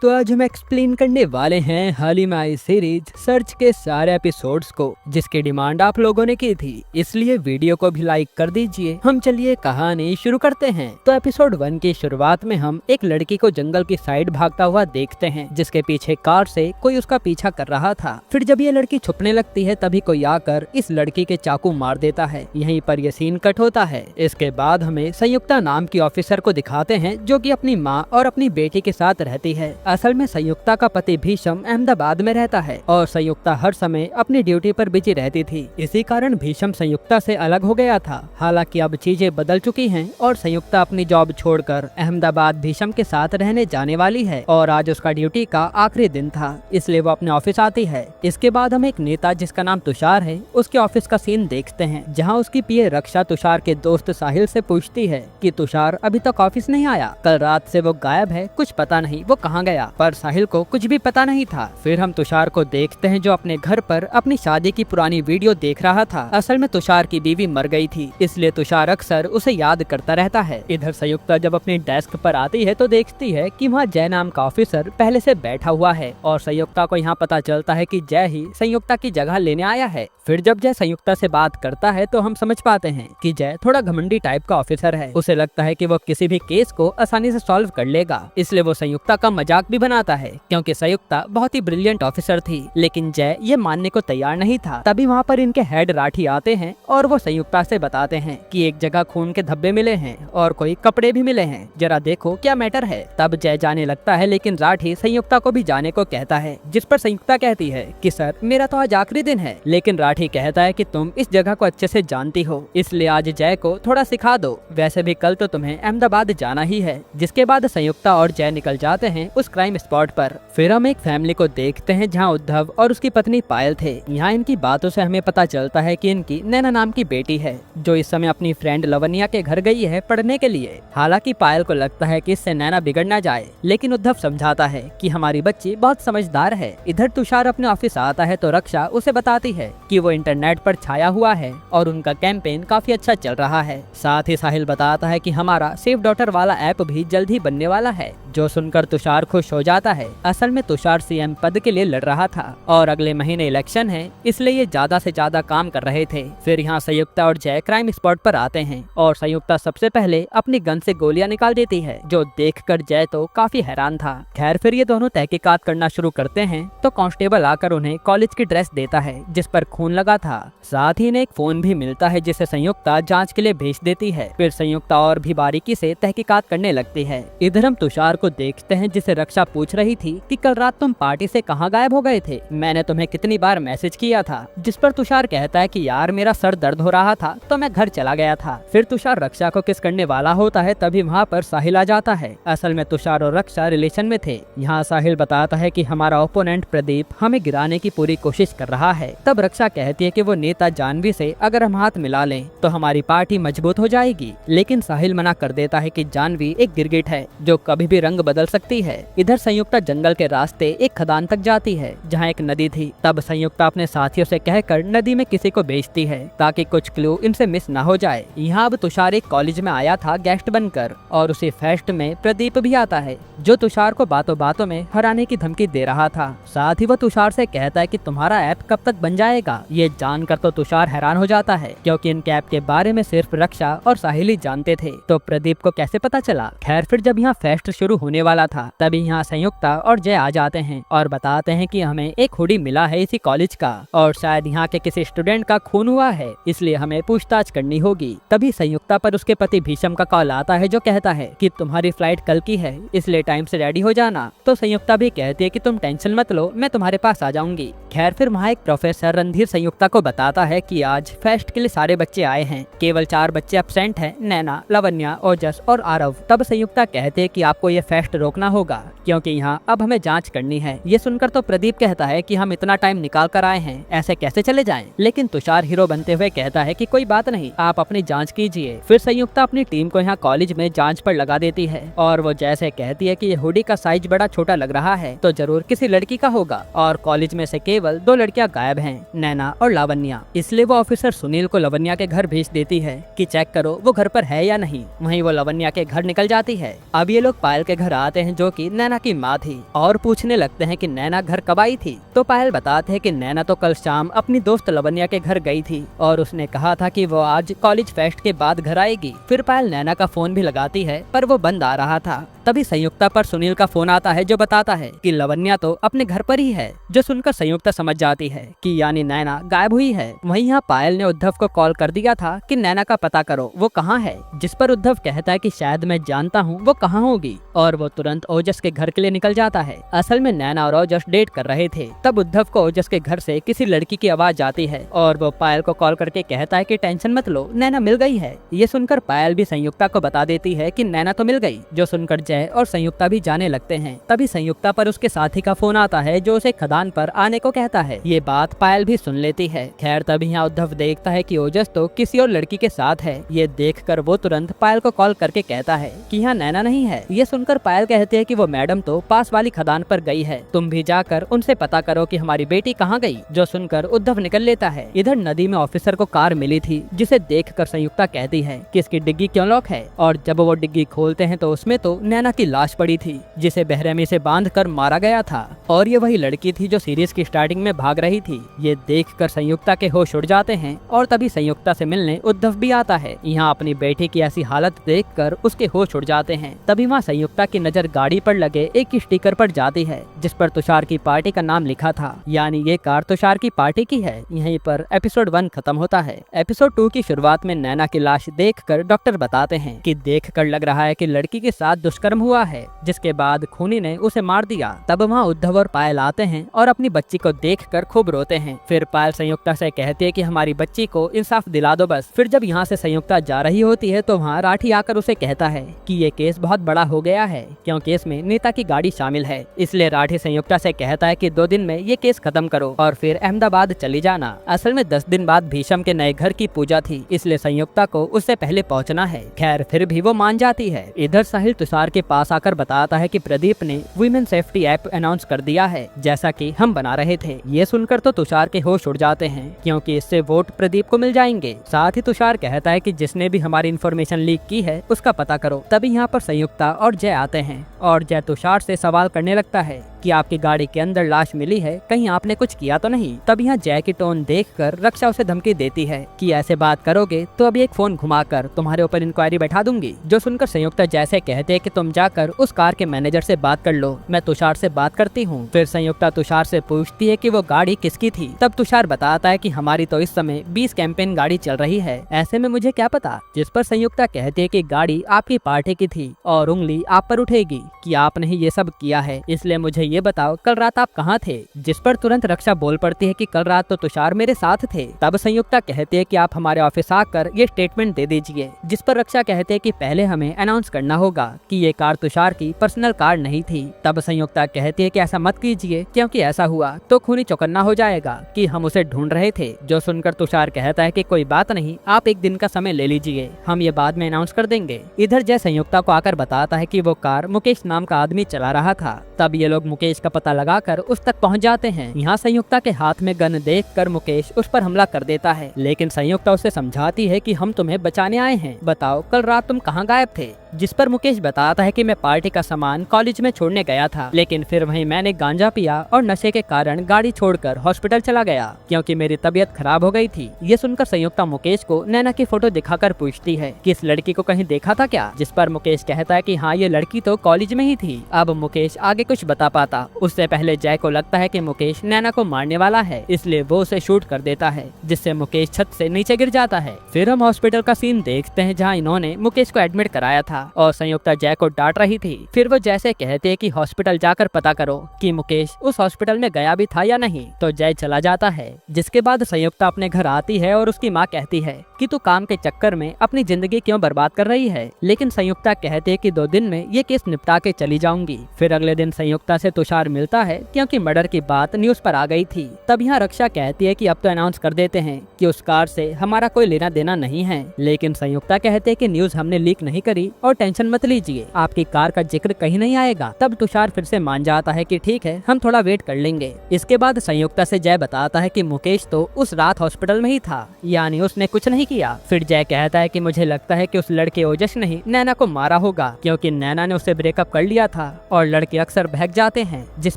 तो आज हम एक्सप्लेन करने वाले हैं हाल ही में आई सीरीज सर्च के सारे एपिसोड्स को, जिसकी डिमांड आप लोगों ने की थी, इसलिए वीडियो को भी लाइक कर दीजिए। हम चलिए कहानी शुरू करते हैं। तो एपिसोड 1 की शुरुआत में हम एक लड़की को जंगल की साइड भागता हुआ देखते हैं, जिसके पीछे कार से कोई उसका पीछा कर रहा था। फिर जब ये लड़की छुपने लगती है तभी कोई आकर इस लड़की के चाकू मार देता है। यहीं पर ये सीन कट होता है। इसके बाद हमें संयुक्ता नाम की ऑफिसर को दिखाते हैं, जो कि अपनी माँ और अपनी बेटी के साथ रहती है। असल में संयुक्ता का पति भीषम अहमदाबाद में रहता है और संयुक्ता हर समय अपनी ड्यूटी पर बिजी रहती थी। इसी कारण भीषम संयुक्ता से अलग हो गया था। हालांकि अब चीजें बदल चुकी हैं और संयुक्ता अपनी जॉब छोड़कर अहमदाबाद भीषम के साथ रहने जाने वाली है और आज उसका ड्यूटी का आखिरी दिन था, इसलिए वो अपने ऑफिस आती है। इसके बाद हम एक नेता जिसका नाम तुषार है उसके ऑफिस का सीन देखते हैं, जहाँ उसकी पीए रक्षा तुषार के दोस्त साहिल से पूछती है कि तुषार अभी तक ऑफिस नहीं आया, कल रात से वो गायब है, कुछ पता नहीं वो कहाँ गया। पर साहिल को कुछ भी पता नहीं था। फिर हम तुषार को देखते हैं जो अपने घर पर अपनी शादी की पुरानी वीडियो देख रहा था। असल में तुषार की बीवी मर गई थी, इसलिए तुषार अक्सर उसे याद करता रहता है। इधर संयुक्ता जब अपनी डेस्क पर आती है तो देखती है कि वहाँ जय नाम का ऑफिसर पहले से बैठा हुआ है और संयुक्ता को यहाँ पता चलता है कि जय ही संयुक्ता की जगह लेने आया है। फिर जब जय संयुक्ता से बात करता है तो हम समझ पाते हैं कि जय थोड़ा घमंडी टाइप का ऑफिसर है। उसे लगता है कि वो किसी भी केस को आसानी से सॉल्व कर लेगा, इसलिए वो संयुक्ता का मजाक भी बनाता है, क्योंकि संयुक्ता बहुत ही ब्रिलियंट ऑफिसर थी। लेकिन जय ये मानने को तैयार नहीं था। तभी वहाँ पर इनके हेड राठी आते हैं और वो संयुक्ता से बताते हैं कि एक जगह खून के धब्बे मिले हैं और कोई कपड़े भी मिले हैं, जरा देखो क्या मैटर है। तब जय जाने लगता है, लेकिन राठी संयुक्ता को भी जाने को कहता है, जिस पर संयुक्ता कहती है कि सर मेरा तो आज आखिरी दिन है। लेकिन राठी कहता है कि तुम इस जगह को अच्छे से जानती हो, इसलिए आज जय को थोड़ा सिखा दो, वैसे भी कल तो तुम्हें अहमदाबाद जाना ही है। जिसके बाद संयुक्ता और जय निकल जाते हैं उस क्राइम स्पॉट पर। फिर हम एक फैमिली को देखते हैं जहां उद्धव और उसकी पत्नी पायल थे। यहाँ इनकी बातों से हमें पता चलता है कि इनकी नैना नाम की बेटी है, जो इस समय अपनी फ्रेंड लवन्या के घर गई है पढ़ने के लिए। हालांकि पायल को लगता है कि इससे नैना बिगड़ ना जाए, लेकिन उद्धव समझाता है कि हमारी बच्ची बहुत समझदार है। इधर तुषार अपने ऑफिस आता है तो रक्षा उसे बताती है कि वो इंटरनेट पर छाया हुआ है और उनका कैंपेन काफी अच्छा चल रहा है। साथ ही साहिल बताता है कि हमारा सेफ डॉटर वाला ऐप भी जल्द ही बनने वाला है, जो सुनकर तुषार खुश हो जाता है। असल में तुषार सीएम पद के लिए लड़ रहा था और अगले महीने इलेक्शन है, इसलिए ये ज्यादा से ज्यादा काम कर रहे थे। फिर यहाँ संयुक्ता और जय क्राइम स्पॉट पर आते हैं और संयुक्ता सबसे पहले अपनी गन से गोलियां निकाल देती है, जो देखकर जय तो काफी हैरान था। खैर फिर ये दोनों तहकीकात करना शुरू करते हैं तो कांस्टेबल आकर उन्हें कॉलेज की ड्रेस देता है जिस पर खून लगा था। साथ ही इन्हें एक फोन भी मिलता है जिसे संयुक्ता जाँच के लिए भेज देती है। फिर संयुक्ता और भी बारीकी से तहकीकात करने लगती है। इधर हम तुषार को देखते हैं जिसे रक्षा पूछ रही थी कि कल रात तुम पार्टी से कहाँ गायब हो गए थे, मैंने तुम्हें कितनी बार मैसेज किया था। जिस पर तुषार कहता है कि यार मेरा सर दर्द हो रहा था तो मैं घर चला गया था। फिर तुषार रक्षा को किस करने वाला होता है, तभी वहाँ पर साहिल आ जाता है। असल में तुषार और रक्षा रिलेशन में थे। यहाँ साहिल बताता है कि हमारा ओपोनेंट प्रदीप हमें गिराने की पूरी कोशिश कर रहा है। तब रक्षा कहती है कि वो नेता जानवी से अगर हम हाथ मिला लें तो हमारी पार्टी मजबूत हो जाएगी। लेकिन साहिल मना कर देता है कि जानवी एक गिरगिट है जो कभी भी रंग बदल सकती है। इधर संयुक्ता जंगल के रास्ते एक खदान तक जाती है जहाँ एक नदी थी। तब संयुक्ता अपने साथियों से कहकर नदी में किसी को भेजती है ताकि कुछ क्लू इनसे मिस न हो जाए। यहाँ अब तुषार एक कॉलेज में आया था गेस्ट बनकर और उसी फेस्ट में प्रदीप भी आता है, जो तुषार को बातों बातों में हराने की धमकी दे रहा था। साथ ही वो तुषार से कहता है कि तुम्हारा ऐप कब तक बन जाएगा। ये जानकर तो तुषार हैरान हो जाता है, क्योंकि इनके ऐप के बारे में सिर्फ रक्षा और साहिल ही जानते थे, तो प्रदीप को कैसे पता चला। खैर फिर जब यहाँ फेस्ट शुरू होने वाला था तभी यहाँ संयुक्ता और जय आ जाते हैं और बताते हैं कि हमें एक हुडी मिला है इसी कॉलेज का और शायद यहाँ के किसी स्टूडेंट का खून हुआ है, इसलिए हमें पूछताछ करनी होगी। तभी संयुक्ता पर उसके पति भीषम का कॉल आता है, जो कहता है कि तुम्हारी फ्लाइट कल की है, इसलिए टाइम से रेडी हो जाना। तो संयुक्ता भी कहती है कि तुम टेंशन मत लो, मैं तुम्हारे पास आ जाऊंगी। खैर फिर वहाँ एक प्रोफेसर रणधीर संयुक्ता को बताता है कि आज फेस्ट के लिए सारे बच्चे आए हैं, केवल 4 बच्चे एब्सेंट हैं, नैना, लवन्या, ओजस और आरव। तब संयुक्ता कहते हैं कि आपको ये फेस्ट रोकना होगा, क्योंकि यहाँ अब हमें जांच करनी है। ये सुनकर तो प्रदीप कहता है कि हम इतना टाइम निकाल कर आए हैं, ऐसे कैसे चले जाएं? लेकिन तुषार हीरो बनते हुए कहता है कि कोई बात नहीं, आप अपनी जांच कीजिए। फिर संयुक्ता अपनी टीम को यहाँ कॉलेज में जांच पर लगा देती है और वो जैसे कहती है कि ये हुडी का साइज बड़ा छोटा लग रहा है, तो जरूर किसी लड़की का होगा और कॉलेज में से केवल 2 लड़कियां गायब हैं, नैना और लावण्या। इसलिए वो ऑफिसर सुनील को लावण्या के घर भेज देती है कि चेक करो वो घर पर है या नहीं। वहीं वो लावण्या के घर निकल जाती है। अब ये लोग पायल के घर आते हैं जो कि नैना की माँ थी और पूछने लगते हैं कि नैना घर कब आई थी। तो पायल बताते हैं कि नैना तो कल शाम अपनी दोस्त लवन्या के घर गई थी और उसने कहा था कि वो आज कॉलेज फेस्ट के बाद घर आएगी। फिर पायल नैना का फोन भी लगाती है पर वो बंद आ रहा था। तभी संयुक्ता पर सुनील का फोन आता है जो बताता है कि लवन्या तो अपने घर पर ही है। जो सुनकर संयुक्ता समझ जाती है कि यानी नैना गायब हुई है। वहीं यहाँ पायल ने उद्धव को कॉल कर दिया था कि नैना का पता करो वो कहाँ है, जिस पर उद्धव कहता है कि शायद मैं जानता हूँ वो कहाँ होगी और वो तुरंत ओजस के घर के लिए निकल जाता है। असल में नैना और ओजस डेट कर रहे थे। तब उद्धव को ओजस के घर से किसी लड़की की आवाज आती है और वो पायल को कॉल करके कहता है कि टेंशन मत लो, नैना मिल गई है। ये सुनकर पायल भी संयुक्ता को बता देती है कि नैना तो मिल गई। जो सुनकर जय और संयुक्ता भी जाने लगते हैं। तभी संयुक्ता पर उसके साथी का फोन आता है जो उसे खदान पर आने को कहता है। ये बात पायल भी सुन लेती है। खैर तभी यहाँ उद्धव देखता है कि ओजस तो किसी और लड़की के साथ है। ये देखकर वो तुरंत पायल को कॉल करके कहता है कि यहाँ नैना नहीं है। ये सुनकर पायल कहती है कि वो मैडम तो पास वाली खदान पर गई है, तुम भी जाकर उनसे पता करो कि हमारी बेटी कहाँ गई। जो सुनकर उद्धव निकल लेता है। इधर नदी में ऑफिसर को कार मिली थी जिसे देखकर संयुक्ता कहती है कि इसकी डिग्गी क्यों लॉक है और जब वो डिग्गी खोलते हैं तो उसमें तो नैना की लाश पड़ी थी जिसे बेरहमी से बांधकर मारा गया था और ये वही लड़की थी जो सीरीज की स्टार्टिंग में भाग रही थी। ये देखकर संयुक्ता के होश उड़ जाते हैं और तभी संयुक्ता से मिलने उद्धव भी आता है। यहाँ अपनी बेटी की ऐसी हालत देखकर उसके होश उड़ जाते हैं। तभी वहाँ संयुक्ता की नजर गाड़ी पर लगे एक स्टिकर पर जाती है जिस पर तुषार की पार्टी का नाम लिखा था, यानी ये कार तुषार की पार्टी की है। यहीं पर एपिसोड 1 खत्म होता है। एपिसोड 2 की शुरुआत में नैना की लाश देखकर डॉक्टर बताते हैं कि देखकर लग रहा है कि लड़की के साथ दुष्कर्म हुआ है, जिसके बाद खूनी ने उसे मार दिया। तब वहाँ उद्धव और पायल आते हैं और अपनी बच्ची को देखकर खूब रोते हैं। फिर पायल संयुक्ता से कहती है कि हमारी बच्ची को इंसाफ दिला दो बस। फिर जब यहाँ से संयुक्ता जा रही होती है तो वहाँ राठी आकर उसे कहता है कि ये केस बहुत बड़ा हो गया है क्योंकि इसमें नीता की गाड़ी शामिल है। इसलिए राठी संयुक्ता से कहता है कि 2 दिन में ये केस खत्म करो और फिर अहमदाबाद चली जाना। असल में 10 दिन बाद भीषम के नए घर की पूजा थी, इसलिए संयुक्ता को उससे पहले पहुँचना है। खैर फिर भी वो मान जाती है। इधर साहिल तुषार के पास आकर बताता है कि प्रदीप ने वुमेन सेफ्टी ऐप अनाउंस कर दिया है जैसा कि हम बना रहे थे। ये सुनकर तो तुषार के होश उड़ जाते हैं क्योंकि इससे वोट प्रदीप को मिल जाएंगे। साथ ही तुषार कहता है कि जिसने भी हमारी इन्फॉर्मेशन लीक की है उसका पता करो। तभी यहाँ पर संयुक्ता और जय आते हैं और जय तुषार से सवाल करने लगता है कि आपकी गाड़ी के अंदर लाश मिली है, कहीं आपने कुछ किया तो नहीं। तब यहाँ जय की टोन देखकर रक्षा उसे धमकी देती है कि ऐसे बात करोगे तो अभी एक फोन घुमाकर तुम्हारे ऊपर इंक्वायरी बैठा दूंगी। जो सुनकर संयुक्ता जैसे कहते हैं कि तुम जाकर उस कार के मैनेजर से बात कर लो, मैं तुषार से बात करती हूँ। फिर संयुक्ता तुषार से पूछती है कि वो गाड़ी किसकी थी। तब तुषार बताता है कि हमारी तो इस समय 20 कैंपेन गाड़ी चल रही है, ऐसे में मुझे क्या पता। जिस पर संयुक्ता कहती है कि गाड़ी आपकी पार्टी की थी और उंगली आप पर उठेगी कि आपने ही ये सब किया है, इसलिए मुझे ये बताओ कल रात आप कहाँ थे। जिस पर तुरंत रक्षा बोल पड़ती है कि कल रात तो तुषार मेरे साथ थे। तब संयुक्ता कहती है कि आप हमारे ऑफिस आकर ये स्टेटमेंट दे दीजिए। जिस पर रक्षा कहते हैं कि पहले हमें अनाउंस करना होगा कि ये कार तुषार की पर्सनल कार नहीं थी। तब संयुक्ता कहती है कि ऐसा मत कीजिए क्योंकि ऐसा हुआ तो खूनी चौकन्ना हो जाएगा कि हम उसे ढूंढ रहे थे। जो सुनकर तुषार कहता है कि कोई बात नहीं, आप एक दिन का समय ले लीजिए, हम ये बाद में अनाउंस कर देंगे। इधर जय संयुक्ता को आकर बताता है कि वो कार मुकेश नाम का आदमी चला रहा था। तब ये लोग मुकेश का पता लगाकर उस तक पहुंच जाते हैं। यहाँ संयुक्ता के हाथ में गन देखकर मुकेश उस पर हमला कर देता है, लेकिन संयुक्ता उसे समझाती है कि हम तुम्हें बचाने आए हैं, बताओ कल रात तुम कहाँ गायब थे। जिस पर मुकेश बताता है कि मैं पार्टी का सामान कॉलेज में छोड़ने गया था, लेकिन फिर वहीं मैंने गांजा पिया और नशे के कारण गाड़ी छोड़कर हॉस्पिटल चला गया क्योंकि मेरी तबीयत खराब हो गई थी। ये सुनकर संयुक्ता मुकेश को नैना की फोटो दिखाकर पूछती है कि इस लड़की को कहीं देखा था क्या। जिस पर मुकेश कहता है कि हाँ, ये लड़की तो कॉलेज में ही थी। अब मुकेश आगे कुछ बता पाता उससे पहले जय को लगता है कि मुकेश नैना को मारने वाला है, इसलिए वो उसे शूट कर देता है, जिससे मुकेश छत से नीचे गिर जाता है। फिर हम हॉस्पिटल का सीन देखते हैं जहाँ इन्होंने मुकेश को एडमिट कराया था और संयुक्ता जय को डांट रही थी। फिर वो जैसे कहते हैं कि हॉस्पिटल जाकर पता करो कि मुकेश उस हॉस्पिटल में गया भी था या नहीं। तो जय चला जाता है। जिसके बाद संयुक्ता अपने घर आती है और उसकी माँ कहती है कि तू काम के चक्कर में अपनी जिंदगी क्यों बर्बाद कर रही है, लेकिन संयुक्ता कहती है कि 2 दिन में ये केस निपटा के चली जाऊंगी। फिर अगले दिन संयुक्ता से तुषार मिलता है क्योंकि मर्डर की बात न्यूज पर आ गई थी। तब यहाँ रक्षा कहती है कि अब तो अनाउंस कर देते हैं कि उस कार से हमारा कोई लेना देना नहीं है, लेकिन संयुक्ता कहते हैं कि न्यूज हमने लीक नहीं करी और टेंशन मत लीजिए, आपकी कार का जिक्र कहीं नहीं आएगा। तब तुषार फिर से मान जाता है कि ठीक है, हम थोड़ा वेट कर लेंगे। इसके बाद संयुक्ता से जय बताता है कि मुकेश तो उस रात हॉस्पिटल में ही था, यानी उसने कुछ नहीं किया। फिर जय कहता है कि मुझे लगता है कि उस लड़के ओजस ने ही नैना को मारा होगा क्योंकि नैना ने उससे ब्रेकअप कर लिया था और लड़के अक्सर बहक जाते हैं, जिस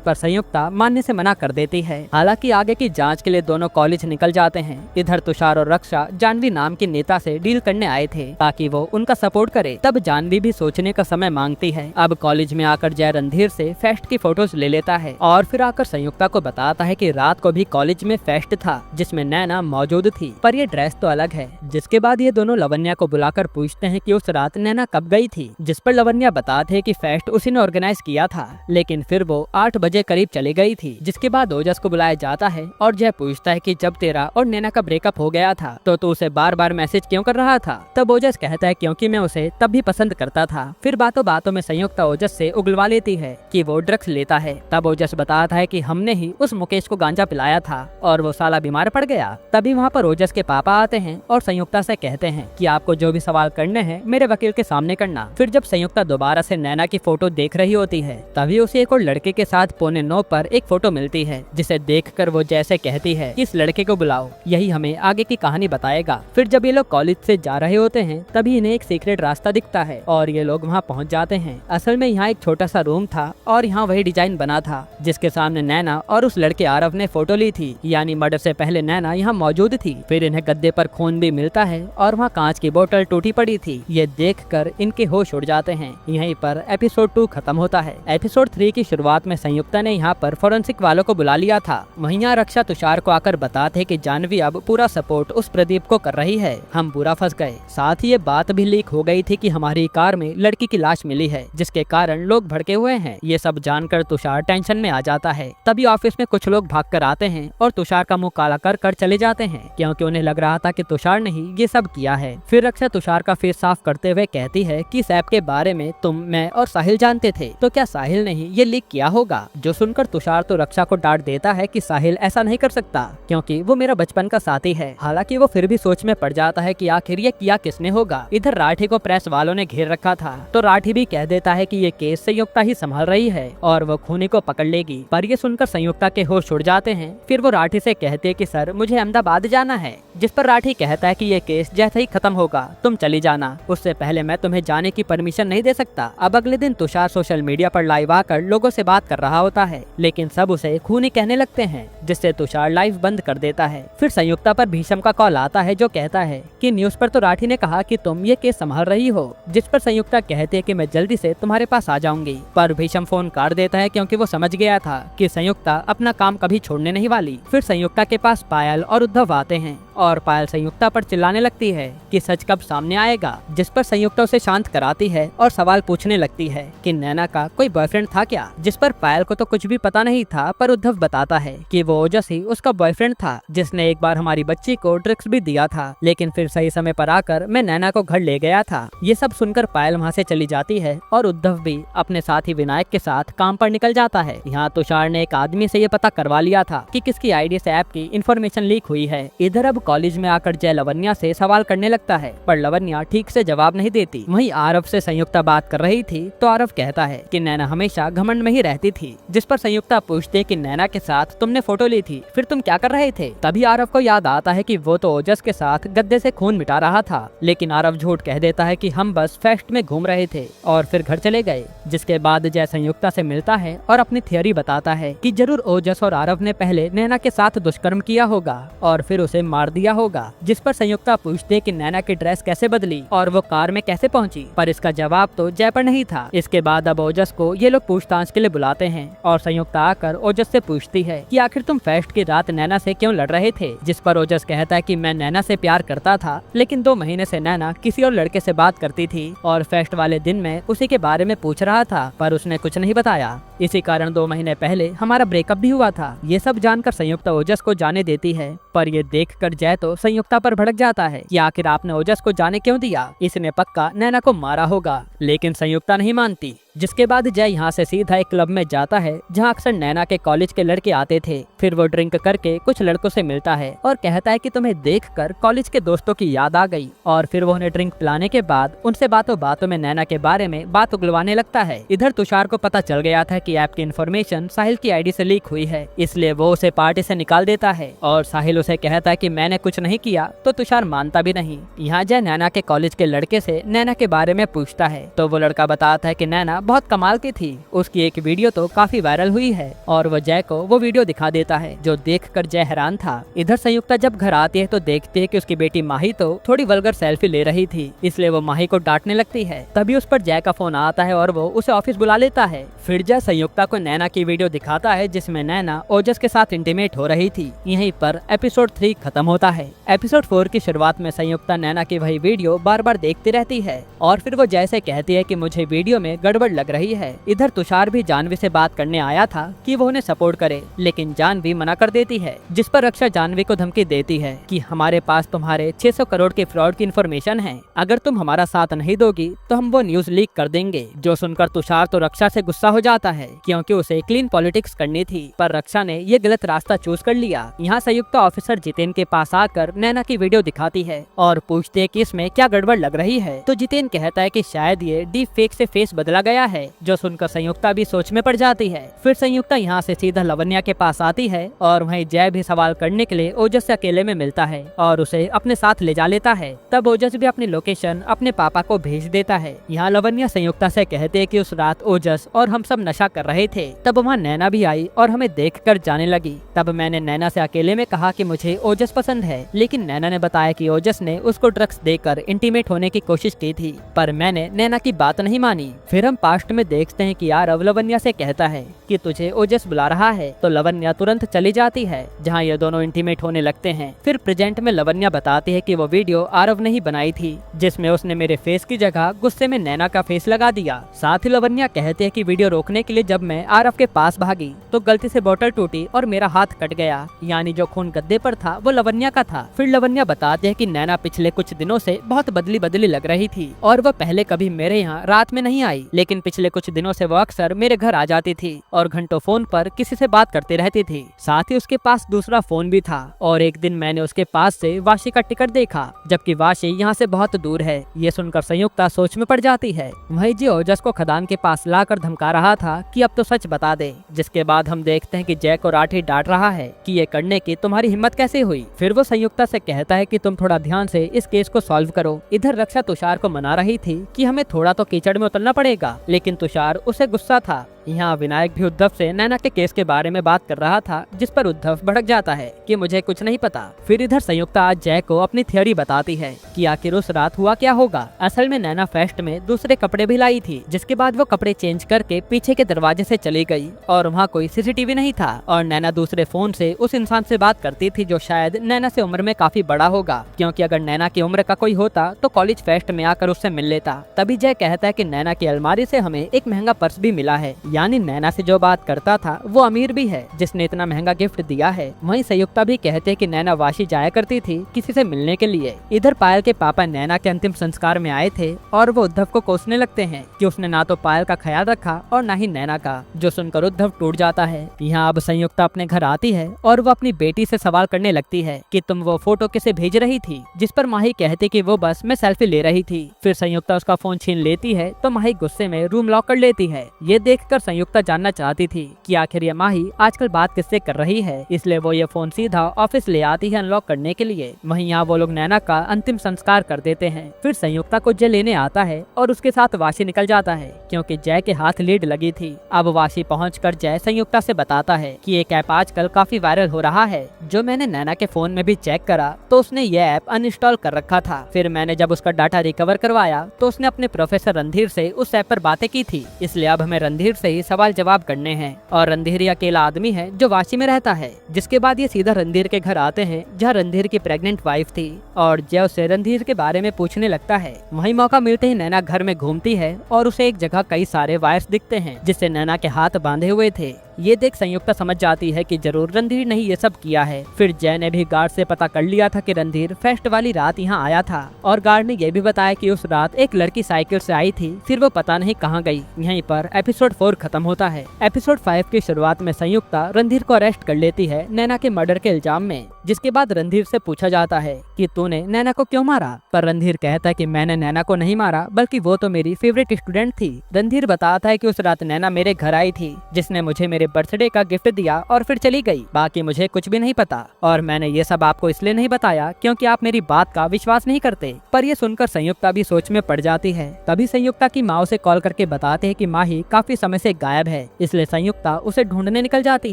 पर संयुक्ता मानने से मना कर देती है। हालांकि आगे की जांच के लिए दोनों कॉलेज निकल जाते हैं। इधर तुषार और रक्षा जानवी नाम के नेता से डील करने आए थे ताकि वो उनका सपोर्ट करे। तब जानवी भी सोचने का समय मांगती है। अब कॉलेज में आकर जय रणधीर से फेस्ट की फोटोज ले लेता है और फिर आकर संयुक्ता को बताता है कि रात को भी कॉलेज में फेस्ट था जिसमें नैना मौजूद थी, पर ये ड्रेस तो अलग है। जिसके बाद ये दोनों लवन्या को बुलाकर पूछते हैं कि उस रात नैना कब गई थी, जिस पर लवन्या बताते हैं कि फेस्ट उसी ने ऑर्गेनाइज किया था, लेकिन फिर वो 8 बजे करीब चली गई थी। जिसके बाद ओजस को बुलाया जाता है और जय पूछता है कि जब तेरा और नैना का ब्रेकअप हो गया था तो तू उसे बार बार मैसेज क्यों कर रहा था। तब ओजस कहता है क्योंकि मैं उसे तब भी पसंद करता था। फिर बातों बातों में संयुक्ता ओजस से उगलवा लेती है कि वो ड्रग्स लेता है। तब ओजस बताता है कि हमने ही उस मुकेश को गांजा पिलाया था और वो साला बीमार पड़ गया। तभी वहाँ पर ओजस के पापा आते हैं और संयुक्ता से कहते हैं कि आपको जो भी सवाल करने हैं मेरे वकील के सामने करना। फिर जब संयुक्ता दोबारा से नैना की फोटो देख रही होती है तभी उसे एक और लड़के के साथ 8:45 पर एक फोटो मिलती है, जिसे देखकर वो जैसे कहती है कि इस लड़के को बुलाओ, यही हमें आगे की कहानी बताएगा। फिर जब ये लोग कॉलेज से जा रहे होते हैं तभी इन्हें एक सीक्रेट रास्ता दिखता है और ये लोग वहाँ पहुँच जाते हैं। असल में यहाँ एक छोटा सा रूम था और यहाँ वही डिजाइन बना था जिसके सामने नैना और उस लड़के आरव ने फोटो ली थी, यानी मर्डर से पहले नैना यहाँ मौजूद थी। फिर इन्हें गद्दे पर खून भी मिलता है और वहाँ कांच की बोतल टूटी पड़ी थी। ये देखकर इनके होश उड़ जाते हैं। यहीं पर एपिसोड 2 खत्म होता है। एपिसोड 3 की शुरुआत में संयुक्ता ने यहाँ पर फोरेंसिक वालों को बुला लिया था। वहीं यहाँ रक्षा तुषार को आकर बताते कि जानवी अब पूरा सपोर्ट उस प्रदीप को कर रही है, हम पूरा फंस गए। साथ ही ये बात भी लीक हो गई थी कि हमारी कार में लड़की की लाश मिली है, जिसके कारण लोग भड़के हुए हैं। ये सब जानकर तुषार टेंशन में आ जाता है। तभी ऑफिस में कुछ लोग भाग कर आते हैं और तुषार का मुंह काला कर चले जाते हैं, क्योंकि उन्हें लग रहा था कि तुषार ने ही ये सब किया है। फिर रक्षा तुषार का फेस साफ करते हुए कहती है कि इस ऐप के बारे में तुम, मैं और साहिल जानते थे, तो क्या साहिल ने ही ये लीक किया होगा। जो सुनकर तुषार तो रक्षा को डांट देता है कि साहिल ऐसा नहीं कर सकता क्योंकि वो मेरा बचपन का साथी है। हालांकि वो फिर भी सोच में पड़ जाता है कि आखिर ये किया किसने होगा। इधर राठी को प्रेस वालों ने घेर रखा था तो राठी भी कह देता है कि ये केस संयुक्ता ही संभाल रही है और वो खूनी को पकड़ लेगी। पर ये सुनकर संयुक्ता के होश उड़ जाते हैं। फिर वो राठी से कहते हैं कि सर मुझे अहमदाबाद जाना है, जिस पर राठी कहता है कि ये केस जैसे ही खत्म होगा तुम चली जाना, उससे पहले मैं तुम्हें जाने की परमिशन नहीं दे सकता। अब अगले दिन तुषार सोशल मीडिया पर लाइव आकर लोगों से बात कर रहा होता है, लेकिन सब उसे खूनी कहने लगते हैं, जिससे तुषार लाइव बंद कर देता है। फिर संयुक्ता पर भीषम का कॉल आता है जो कहता है कि न्यूज़ पर तो राठी ने कहा कि तुम ये केस संभाल रही हो, जिस पर संयुक्ता कहती है कि मैं जल्दी से तुम्हारे पास आ जाऊंगी। पर भीषम फोन काट देता है क्योंकि वो समझ गया था कि संयुक्ता अपना काम कभी छोड़ने नहीं वाली। फिर संयुक्ता के पास पायल और उद्धव आते हैं और पायल संयुक्ता पर चिल्लाने लगती है कि सच कब सामने आएगा, जिस पर संयुक्ता उसे शांत कराती है और सवाल पूछने लगती है कि नैना का कोई बॉयफ्रेंड था क्या, जिस पर पायल को तो कुछ भी पता नहीं था। पर उद्धव बताता है कि वो ओजस ही उसका बॉयफ्रेंड था, जिसने एक बार हमारी बच्ची को ड्रग्स भी दिया था, लेकिन फिर सही समय पर आकर मैं नैना को घर ले गया था। ये सब सुनकर पायल वहाँ से चली जाती है और उद्धव भी अपने साथी विनायक के साथ काम पर निकल जाता है। यहाँ तुषार ने एक आदमी से ये पता करवा लिया था कि किसकी आईडी से ऐप की इंफॉर्मेशन लीक हुई है। इधर अब कॉलेज में आकर जय लवन्या से सवाल करने लगता है, पर लवन्या ठीक से जवाब नहीं देती। वहीं आरव से संयुक्ता बात कर रही थी तो आरव कहता है कि नैना हमेशा घमंड में ही रहती थी, जिस पर संयुक्ता पूछती है कि नैना के साथ तुमने फोटो ली थी, फिर तुम क्या कर रहे थे। तभी आरव को याद आता है कि वो तो ओजस के साथ गद्दे से खून मिटा रहा था, लेकिन आरव झूठ कह देता है कि हम बस फेस्ट में घूम रहे थे और फिर घर चले गए। जिसके बाद जय संयुक्ता से मिलता है और अपनी थियोरी बताता है कि जरूर ओजस और आरव ने पहले नैना के साथ दुष्कर्म किया होगा और फिर उसे मार दिया होगा। जिस पर संयुक्ता पूछती है कि नैना की ड्रेस कैसे बदली और वो कार में कैसे पहुंची, पर इसका जवाब तो जय पर नहीं था। इसके बाद अब ओजस को ये लोग पूछताछ के लिए बुलाते हैं और संयुक्ता आकर ओजस से पूछती है कि आखिर तुम फेस्ट की रात नैना से क्यों लड़ रहे थे। जिस पर ओजस कहता है कि मैं नैना से प्यार करता था, लेकिन 2 महीने से नैना किसी और लड़के से बात करती थी और फेस्ट वाले दिन में उसी के बारे में पूछ रहा था, पर उसने कुछ नहीं बताया। इसी कारण 2 महीने पहले हमारा ब्रेकअप भी हुआ था। ये सब जानकर संयुक्ता ओजस को जाने देती है, पर ये देखकर जय तो संयुक्ता पर भड़क जाता है कि आखिर आपने ओजस को जाने क्यों दिया, इसने पक्का नैना को मारा होगा। लेकिन संयुक्ता नहीं मानती। जिसके बाद जय यहाँ से सीधा एक क्लब में जाता है जहाँ अक्सर नैना के कॉलेज के लड़के आते थे। फिर वो ड्रिंक करके कुछ लड़कों से मिलता है और कहता है कि तुम्हें देखकर कॉलेज के दोस्तों की याद आ गई, और फिर वो उन्हें ड्रिंक पिलाने के बाद उनसे बातों बातों में नैना के बारे में बात उगलवाने लगता है। इधर तुषार को पता चल गया था कि ऐप की इन्फॉर्मेशन साहिल की आईडी से लीक हुई है, इसलिए वो उसे पार्टी से निकाल देता है और साहिल उसे कहता है कि मैंने कुछ नहीं किया, तो तुषार मानता भी नहीं। यहाँ जय नैना के कॉलेज के लड़के से नैना के बारे में पूछता है तो वो लड़का बताता है कि नैना बहुत कमाल की थी। उसकी एक वीडियो तो काफी वायरल हुई है और वो जय को वो वीडियो दिखा देता है, जो देखकर जय हैरान था। इधर संयुक्ता जब घर आती है तो देखती है कि उसकी बेटी माही तो थोड़ी वल्गर सेल्फी ले रही थी, इसलिए वो माही को डांटने लगती है। तभी उस पर जय का फोन आता है और वो उसे ऑफिस बुला लेता है। फिर जय संयुक्ता को नैना की वीडियो दिखाता है जिसमें नैना ओजस के साथ इंटीमेट हो रही थी। यहीं पर एपिसोड 3 खत्म होता है। एपिसोड 4 की शुरुआत में संयुक्ता नैना की वही वीडियो बार बार देखती रहती है और फिर वो जय से कहती है कि मुझे वीडियो में गड़बड़ लग रही है। इधर तुषार भी जानवी से बात करने आया था कि वो उन्हें सपोर्ट करे, लेकिन जानवी मना कर देती है, जिस पर रक्षा जानवी को धमकी देती है कि हमारे पास तुम्हारे 600 करोड़ के फ्रॉड की इन्फॉर्मेशन है, अगर तुम हमारा साथ नहीं दोगी तो हम वो न्यूज लीक कर देंगे। जो सुनकर तुषार तो रक्षा से गुस्सा हो जाता है क्योंकि उसे क्लीन पॉलिटिक्स करनी थी, पर रक्षा ने ये गलत रास्ता चूज कर लिया। यहाँ संयुक्त ऑफिसर जितेन के पास आकर नैना की वीडियो दिखाती है और पूछते है कि इसमें क्या गड़बड़ लग रही है, तो जितेन कहता है कि शायद ये डीप फेक से फेस बदला गया है, जो सुनकर संयुक्ता भी सोच में पड़ जाती है। फिर संयुक्ता यहाँ से सीधा लवन्या के पास आती है और वहीं जय भी सवाल करने के लिए ओजस से अकेले में मिलता है और उसे अपने साथ ले जा लेता है। तब ओजस भी अपनी लोकेशन अपने पापा को भेज देता है। यहाँ लवन्या संयुक्ता से कहते हैं कि उस रात ओजस और हम सब नशा कर रहे थे, तब वहाँ नैना भी आई और हमें देखकर जाने लगी। तब मैंने नैना से अकेले में कहा कि मुझे ओजस पसंद है, लेकिन नैना ने बताया कि ओजस ने उसको ड्रग्स देकर इंटीमेट होने की कोशिश की थी, पर मैंने नैना की बात नहीं मानी। फिर हम पास्ट में देखते हैं कि आरव लवन्या से कहता है कि तुझे ओजस बुला रहा है, तो लवन्या तुरंत चली जाती है, जहाँ ये दोनों इंटीमेट होने लगते हैं। फिर प्रेजेंट में लवन्या बताती है कि वो वीडियो आरव ने ही बनाई थी, जिसमें उसने मेरे फेस की जगह गुस्से में नैना का फेस लगा दिया। साथ ही लवन्या कहते हैं कि वीडियो रोकने के लिए जब मैं आरव के पास भागी तो गलती से बोतल टूटी और मेरा हाथ कट गया, यानी जो खून गद्दे पर था वो लवन्या का था। फिर लवन्या बताते हैं कि नैना पिछले कुछ दिनों से बहुत बदली बदली लग रही थी और वो पहले कभी मेरे यहाँ रात में नहीं आई, लेकिन पिछले कुछ दिनों से वो अक्सर मेरे घर आ जाती थी और घंटों फोन पर किसी से बात करती रहती थी। साथ ही उसके पास दूसरा फोन भी था और एक दिन मैंने उसके पास से वाशी का टिकट देखा, जबकि वाशी यहाँ से बहुत दूर है। ये सुनकर संयुक्ता सोच में पड़ जाती है। वही जी ओजस को खदान के पास लाकर धमका रहा था कि अब तो सच बता दे, जिसके बाद हम देखते हैं कि जय को राठी डांट रहा है कि ये करने की तुम्हारी हिम्मत कैसे हुई। फिर वो संयुक्ता से कहता है कि तुम थोड़ा ध्यान से इस केस को सॉल्व करो। इधर रक्षा तुषार को मना रही थी कि हमें थोड़ा तो कीचड़ में उतरना पड़ेगा, लेकिन तुषार उसे गुस्सा था। यहाँ विनायक भी उद्धव से नैना के केस के बारे में बात कर रहा था, जिस पर उद्धव भड़क जाता है कि मुझे कुछ नहीं पता। फिर इधर संयुक्ता आज जय को अपनी थियोरी बताती है कि आखिर उस रात हुआ क्या होगा। असल में नैना फेस्ट में दूसरे कपड़े भी लाई थी, जिसके बाद वो कपड़े चेंज करके पीछे के दरवाजे से चली गई और वहाँ कोई सीसीटीवी नहीं था और नैना दूसरे फोन से उस इंसान से बात करती थी जो शायद नैना से उम्र में काफी बड़ा होगा, क्योंकि अगर नैना की उम्र का कोई होता तो कॉलेज फेस्ट में आकर उससे मिल लेता। तभी जय कहता है कि नैना की अलमारी से हमें एक महंगा पर्स भी मिला है, यानी नैना से जो बात करता था वो अमीर भी है जिसने इतना महंगा गिफ्ट दिया है। वहीं संयुक्ता भी कहते हैं कि नैना वाशी जाया करती थी किसी से मिलने के लिए। इधर पायल के पापा नैना के अंतिम संस्कार में आए थे और वो उद्धव को कोसने लगते हैं कि उसने ना तो पायल का ख्याल रखा और ना ही नैना का, जो सुनकर उद्धव टूट जाता है। यहाँ अब संयुक्ता अपने घर आती है और वो अपनी बेटी से सवाल करने लगती है कि तुम वो फोटो किसे भेज रही थी, जिस पर माही कहती कि वो बस मैं सेल्फी ले रही थी। फिर संयुक्ता उसका फोन छीन लेती है तो माही गुस्से में रूम लॉक कर लेती है। ये देखकर संयुक्ता जानना चाहती थी कि आखिर ये माही आजकल बात किससे कर रही है, इसलिए वो ये फोन सीधा ऑफिस ले आती है अनलॉक करने के लिए। वहीं यहाँ वो लोग नैना का अंतिम संस्कार कर देते हैं। फिर संयुक्ता को जय लेने आता है और उसके साथ वाशी निकल जाता है क्योंकि जय के हाथ लीड लगी थी। अब वाशी पहुंचकर जय संयुक्ता से बताता है कि एक ऐप आजकल काफी वायरल हो रहा है, जो मैंने नैना के फोन में भी चेक करा तो उसने ये ऐप अनइंस्टॉल कर रखा था। फिर मैंने जब उसका डाटा रिकवर करवाया तो उसने अपने प्रोफेसर रणधीर से उस ऐप पर बातें की थी, इसलिए अब हमें रणधीर से ही सवाल जवाब करने हैं। और रणधीर ही अकेला आदमी है जो वाशी में रहता है। जिसके बाद ये सीधा रणधीर के घर आते हैं जहाँ रणधीर की प्रेग्नेंट वाइफ थी और जय उसे रणधीर के बारे में पूछने लगता है। वहीं मौका मिलते ही नैना घर में घूमती है और उसे एक जगह कई सारे वायर्स दिखते हैं जिससे नैना के हाथ बांधे हुए थे। ये देख संयुक्ता समझ जाती है कि जरूर रणधीर ने ही ये सब किया है। फिर जय ने भी गार्ड से पता कर लिया था कि रणधीर फेस्ट वाली रात यहाँ आया था और गार्ड ने ये भी बताया कि उस रात एक लड़की साइकिल से आई थी, फिर वो पता नहीं कहाँ गई। यहीं पर एपिसोड 4 खत्म होता है। एपिसोड 5 की शुरुआत में संयुक्ता रणधीर को अरेस्ट कर लेती है नैना के मर्डर के इल्जाम में, जिसके बाद रणधीर से पूछा जाता है कि तूने नैना को क्यों मारा, पर रणधीर कहता है कि मैंने नैना को नहीं मारा बल्कि वो तो मेरी फेवरेट स्टूडेंट थी। रणधीर बताता है कि उस रात नैना मेरे घर आई थी, जिसने मुझे मेरे उसे बर्थडे का गिफ्ट दिया और फिर चली गई। बाकी मुझे कुछ भी नहीं पता और मैंने ये सब आपको इसलिए नहीं बताया क्योंकि आप मेरी बात का विश्वास नहीं करते। पर ये सुनकर संयुक्ता भी सोच में पड़ जाती है। तभी संयुक्ता की माँ उसे कॉल करके बताते हैं कि माही काफी समय से गायब है, इसलिए संयुक्ता उसे ढूंढने निकल जाती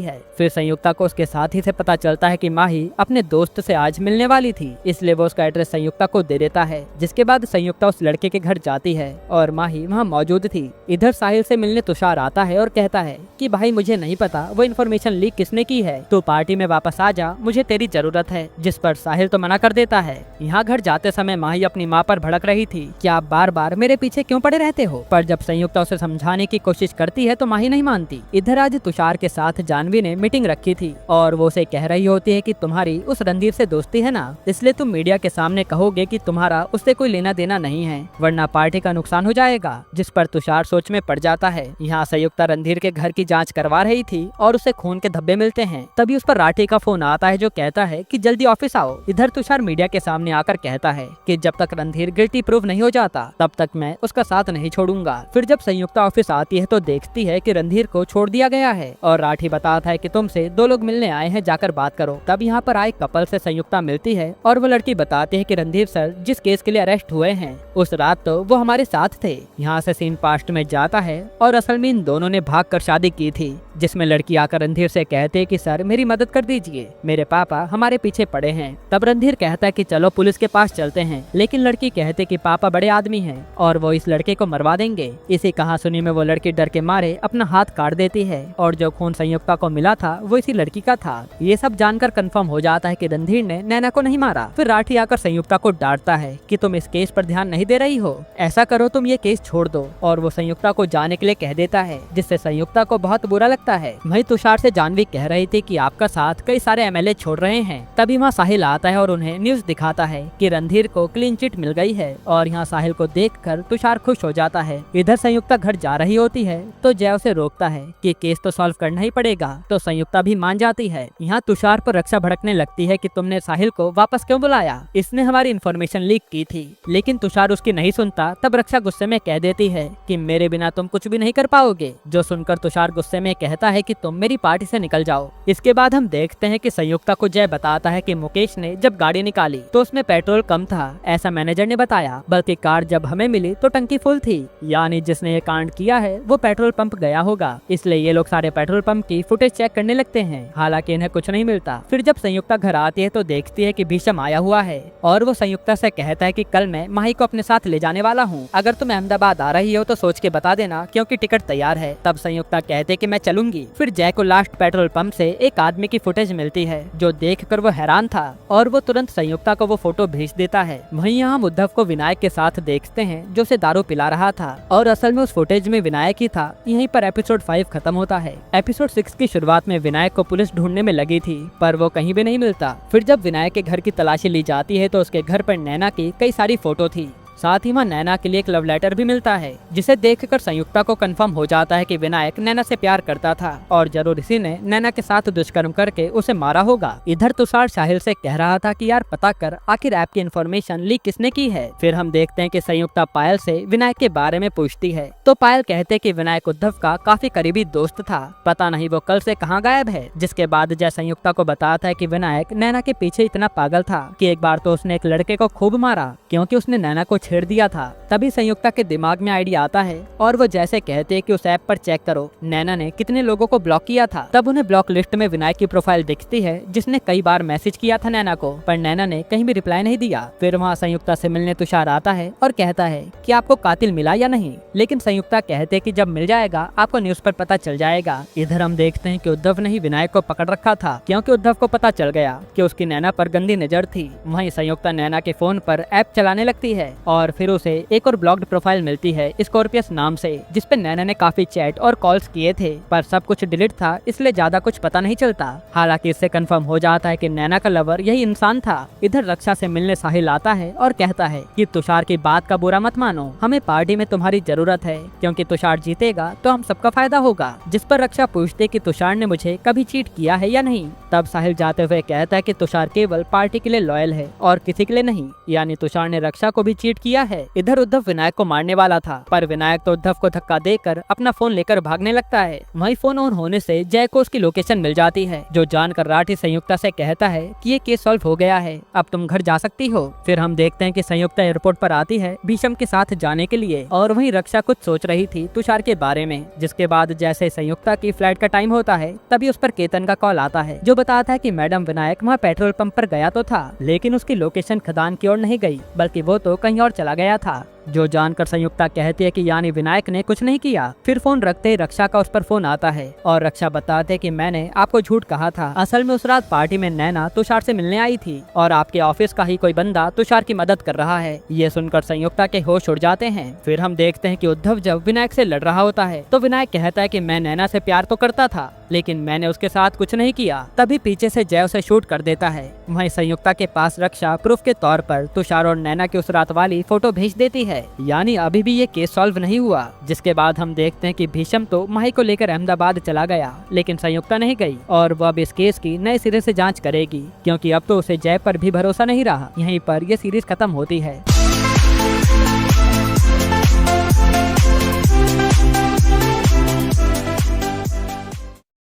है। फिर संयुक्ता को उसके साथी से पता चलता है कि माही अपने दोस्त से आज मिलने वाली थी, इसलिए वो उसका एड्रेस संयुक्ता को दे देता है। जिसके बाद संयुक्ता उस लड़के के घर जाती है और माही वहाँ मौजूद थी। इधर साहिल से मिलने तुषार आता है और कहता है कि भाई मुझे नहीं पता वो इन्फॉर्मेशन लीक किसने की है, तो पार्टी में वापस आ जा, मुझे तेरी जरूरत है। जिस पर साहिल तो मना कर देता है। यहाँ घर जाते समय माही अपनी माँ पर भड़क रही थी कि आप बार बार मेरे पीछे क्यों पड़े रहते हो, पर जब संयुक्ता उसे समझाने की कोशिश करती है तो माही नहीं मानती। इधर आज तुषार के साथ जानवी ने मीटिंग रखी थी और वो उसे कह रही होती है कि तुम्हारी उस रणधीर से दोस्ती है ना, इसलिए तुम मीडिया के सामने कहोगे कि तुम्हारा उससे कोई लेना देना नहीं है, वरना पार्टी का नुकसान हो जाएगा। जिस पर तुषार सोच में पड़ जाता है। यहाँ संयुक्ता रणधीर के घर की जांच करवा रही थी और उसे खून के धब्बे मिलते हैं। तभी उस पर राठी का फोन आता है जो कहता है कि जल्दी ऑफिस आओ। इधर तुषार मीडिया के सामने आकर कहता है कि जब तक रणधीर गिल्टी प्रूव नहीं हो जाता तब तक मैं उसका साथ नहीं छोड़ूंगा। फिर जब संयुक्ता ऑफिस आती है तो देखती है कि रणधीर को छोड़ दिया गया है और राठी बताता है कि तुमसे 2 लोग मिलने आए हैं, जाकर बात करो। तब यहाँ पर आए कपल से संयुक्ता मिलती है और वो लड़की बताती है कि रणधीर सर जिस केस के लिए अरेस्ट हुए हैं उस रात तो वो हमारे साथ थे। यहाँ से सीन पास्ट में जाता है और असल में इन दोनों ने भागकर शादी की थी, जिसमें लड़की आकर रणधीर से कहते है कि सर मेरी मदद कर दीजिए, मेरे पापा हमारे पीछे पड़े हैं। तब रणधीर कहता है कि चलो पुलिस के पास चलते हैं, लेकिन लड़की कहते कि पापा बड़े आदमी हैं और वो इस लड़के को मरवा देंगे। इसी कहासुनी में वो लड़की डर के मारे अपना हाथ काट देती है और जो खून संयुक्ता को मिला था वो इसी लड़की का था। ये सब जानकर कंफर्म हो जाता है कि रणधीर ने नैना को नहीं मारा। फिर राठी आकर संयुक्ता को डांटता है कि तुम इस केस पर ध्यान नहीं दे रही हो, ऐसा करो तुम ये केस छोड़ दो, और वो संयुक्ता को जाने के लिए कह देता है, जिससे संयुक्ता को बहुत बुरा लगता है। वहीं तुषार से जानवी कह रही थी कि आपका साथ कई सारे एमएलए छोड़ रहे हैं। तभी वहाँ साहिल आता है और उन्हें न्यूज दिखाता है कि रणधीर को क्लीन चिट मिल गई है और यहाँ साहिल को देखकर तुषार खुश हो जाता है। इधर संयुक्ता घर जा रही होती है तो जय उसे रोकता है कि केस तो सॉल्व करना ही पड़ेगा, तो संयुक्ता भी मान जाती है। यहाँ तुषार पर रक्षा भड़कने लगती है कि तुमने साहिल को वापस क्यों बुलाया, इसने हमारी इन्फॉर्मेशन लीक की थी। लेकिन तुषार उसकी नहीं सुनता। तब रक्षा गुस्से में कह देती है कि मेरे बिना तुम कुछ भी नहीं कर पाओगे, जो सुनकर तुषार गुस्से में कहता है कि तुम मेरी पार्टी से निकल जाओ। इसके बाद हम देखते हैं कि संयुक्ता को जय बताता है कि मुकेश ने जब गाड़ी निकाली तो उसमें पेट्रोल कम था, ऐसा मैनेजर ने बताया, बल्कि कार जब हमें मिली तो टंकी फुल थी, यानी जिसने ये कांड किया है वो पेट्रोल पंप गया होगा। इसलिए ये लोग सारे पेट्रोल पंप की फुटेज चेक करने लगते हैं, हालांकि इन्हें कुछ नहीं मिलता। फिर जब संयुक्ता घर आती है तो देखती है कि भीषम आया हुआ है और वो संयुक्ता से कहता है कि कल मैं माही को अपने साथ ले जाने वाला हूँ, अगर तुम अहमदाबाद आ रही हो तो सोच के बता देना क्योंकि टिकट तैयार है। तब संयुक्ता कहते कि मैं चलूंगी। फिर जय को लास्ट पेट्रोल पंप से एक आदमी की फुटेज मिलती है जो देखकर वो हैरान था और वो तुरंत संयुक्ता को वो फोटो भेज देता है। वहीं यहाँ उद्धव को विनायक के साथ देखते हैं जो उसे दारू पिला रहा था और असल में उस फुटेज में विनायक ही था। यहीं पर एपिसोड 5 खत्म होता है। एपिसोड 6 की शुरुआत में विनायक को पुलिस ढूंढने में लगी थी पर वो कहीं भी नहीं मिलता। फिर जब विनायक के घर की तलाशी ली जाती है तो उसके घर पर नैना की कई सारी फोटो थी, साथ ही वहाँ नैना के लिए एक लव लेटर भी मिलता है, जिसे देखकर संयुक्ता को कंफर्म हो जाता है कि विनायक नैना से प्यार करता था और जरूर इसी ने नैना के साथ दुष्कर्म करके उसे मारा होगा। इधर तुषार साहिल से कह रहा था कि यार पता कर आखिर ऐप की इन्फॉर्मेशन लीक किसने की है। फिर हम देखते हैं कि संयुक्ता पायल से विनायक के बारे में पूछती है तो पायल कहते कि विनायक उद्धव का काफी करीबी दोस्त था, पता नहीं वो कल से कहाँ गायब है। जिसके बाद जय संयुक्ता को बताता है कि विनायक नैना के पीछे इतना पागल था कि एक बार तो उसने एक लड़के को खूब मारा क्योंकि उसने नैना को छेड़ दिया था। तभी संयुक्ता के दिमाग में आइडिया आता है और वो जैसे कहते हैं कि उस ऐप पर चेक करो नैना ने कितने लोगों को ब्लॉक किया था। तब उन्हें ब्लॉक लिस्ट में विनायक की प्रोफाइल दिखती है जिसने कई बार मैसेज किया था नैना को, पर नैना ने कहीं भी रिप्लाई नहीं दिया। फिर वहाँ संयुक्ता से मिलने तुषार आता है और कहता है कि आपको कातिल मिला या नहीं, लेकिन संयुक्ता कहते कि जब मिल जाएगा आपको न्यूज पर पता चल जाएगा। इधर हम देखते हैं कि उद्धव ने ही विनायक को पकड़ रखा था क्योंकि उद्धव को पता चल गया कि उसकी नैना पर गंदी नजर थी। वहीं संयुक्ता नैना के फोन पर ऐप चलाने लगती है और फिर उसे एक और ब्लॉक्ड प्रोफाइल मिलती है स्कॉर्पियस नाम से, जिसपे नैना ने काफी चैट और कॉल्स किए थे पर सब कुछ डिलीट था, इसलिए ज्यादा कुछ पता नहीं चलता। हालांकि इससे कंफर्म हो जाता है कि नैना का लवर यही इंसान था। इधर रक्षा से मिलने साहिल आता है और कहता है कि तुषार की बात का बुरा मत मानो, हमें पार्टी में तुम्हारी जरूरत है क्योंकि तुषार जीतेगा तो हम सबका फायदा होगा। जिस पर रक्षा पूछते कि तुषार ने मुझे कभी चीट किया है या नहीं। तब साहिल जाते हुए कहता है कि तुषार केवल पार्टी के लिए लॉयल है और किसी के लिए नहीं, यानी तुषार ने रक्षा को भी चीट किया है। इधर उद्धव विनायक को मारने वाला था, पर विनायक तो उद्धव को धक्का देकर अपना फोन लेकर भागने लगता है। वहीं फोन ऑन होने से जय को उसकी लोकेशन मिल जाती है, जो जानकर राठी संयुक्ता से कहता है कि ये केस सॉल्व हो गया है, अब तुम घर जा सकती हो। फिर हम देखते हैं कि संयुक्ता एयरपोर्ट पर आती है भीषम के साथ जाने के लिए, और वहीं रक्षा कुछ सोच रही थी तुषार के बारे में। जिसके बाद जैसे संयुक्ता की फ्लाइट का टाइम होता है तभी उस पर केतन का कॉल आता है, जो बताता है कि मैडम विनायक वहाँ पेट्रोल पंप पर गया तो था, लेकिन उसकी लोकेशन खदान की ओर नहीं गई, बल्कि वो तो कहीं और चला गया था। जो जानकर संयुक्ता कहती है कि यानी विनायक ने कुछ नहीं किया। फिर फोन रखते ही रक्षा का उस पर फोन आता है और रक्षा बताते कि मैंने आपको झूठ कहा था, असल में उस रात पार्टी में नैना तुषार से मिलने आई थी और आपके ऑफिस का ही कोई बंदा तुषार की मदद कर रहा है। ये सुनकर संयुक्ता के होश उड़ जाते हैं। फिर हम देखते हैं कि उद्धव जब विनायक से लड़ रहा होता है तो विनायक कहता है कि मैं नैना से प्यार तो करता था, लेकिन मैंने उसके साथ कुछ नहीं किया। तभी पीछे से जय उसे शूट कर देता है। वहीं संयुक्ता के पास रक्षा प्रूफ के तौर पर तुषार और नैना की उस रात वाली फोटो भेज देती है, यानी अभी भी ये केस सॉल्व नहीं हुआ। जिसके बाद हम देखते हैं कि भीषम तो माही को लेकर अहमदाबाद चला गया, लेकिन संयुक्ता नहीं गई और वह अब इस केस की नए सिरे से जांच करेगी, क्योंकि अब तो उसे जय पर भी भरोसा नहीं रहा। यहीं पर यह सीरीज खत्म होती है।